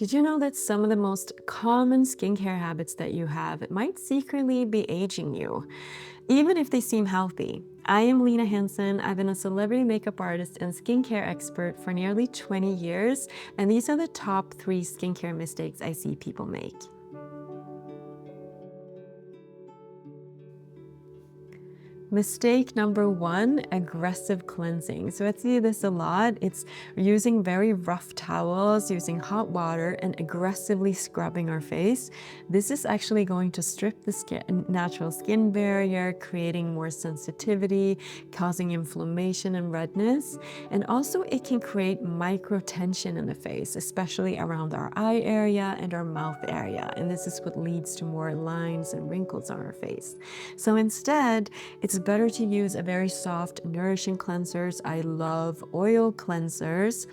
Did you know that some of the most common skincare habits that you have might secretly be aging you, even if they seem healthy? I am Lina Hanson. I've been a celebrity makeup artist and skincare expert for nearly 20 years, and these are the top 3 skincare mistakes I see people make. Mistake number 1, aggressive cleansing. So I see this a lot. It's using very rough towels, using hot water, and aggressively scrubbing our face. This is actually going to strip the natural skin barrier, creating more sensitivity, causing inflammation and redness. And also it can create micro tension in the face, especially around our eye area and our mouth area. And this is what leads to more lines and wrinkles on our face. So instead, it's better to use a very soft, nourishing cleansers. I love oil cleansers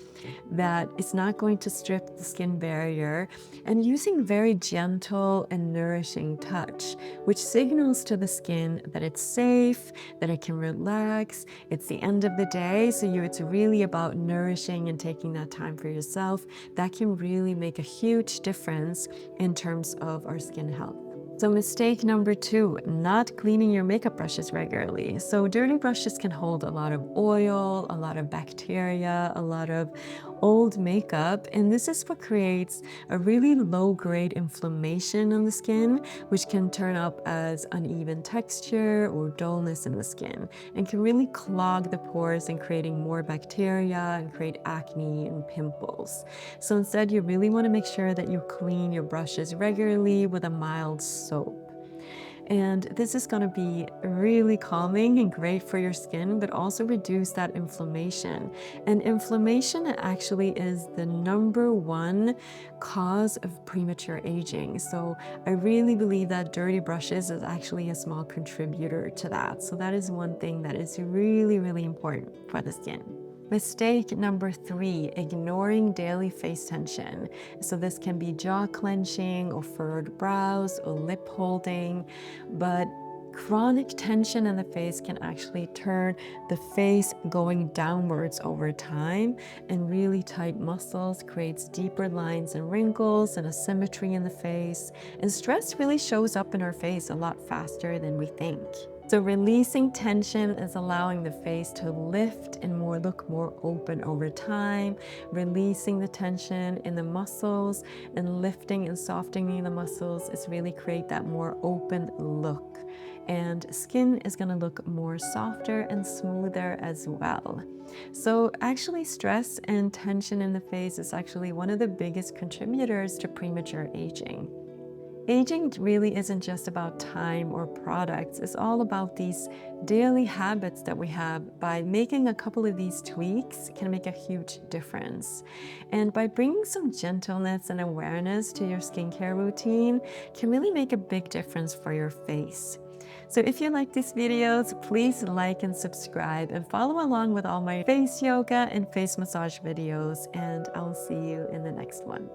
that it's not going to strip the skin barrier, and using very gentle and nourishing touch, which signals to the skin that it's safe, that it can relax. It's the end of the day, so it's really about nourishing and taking that time for yourself. That can really make a huge difference in terms of our skin health. So mistake number 2, not cleaning your makeup brushes regularly. So dirty brushes can hold a lot of oil, a lot of bacteria, a lot of old makeup, and this is what creates a really low-grade inflammation on the skin, which can turn up as uneven texture or dullness in the skin, and can really clog the pores and creating more bacteria and create acne and pimples. So instead, you really want to make sure that you clean your brushes regularly with a mild soap. And this is going to be really calming and great for your skin, but also reduce that inflammation. And inflammation actually is the #1 cause of premature aging. So I really believe that dirty brushes is actually a small contributor to that. So that is one thing that is really, really important for the skin. Mistake number 3, ignoring daily face tension. So this can be jaw clenching or furrowed brows or lip holding, but chronic tension in the face can actually turn the face going downwards over time, and really tight muscles creates deeper lines and wrinkles and asymmetry in the face. And stress really shows up in our face a lot faster than we think. So releasing tension is allowing the face to lift and look more open over time, releasing the tension in the muscles and lifting and softening the muscles is really create that more open look. And skin is going to look more softer and smoother as well. So actually stress and tension in the face is actually one of the biggest contributors to premature aging. Aging really isn't just about time or products. It's all about these daily habits that we have. By making a couple of these tweaks can make a huge difference. And by bringing some gentleness and awareness to your skincare routine can really make a big difference for your face. So if you like these videos, please like and subscribe and follow along with all my face yoga and face massage videos, and I'll see you in the next one.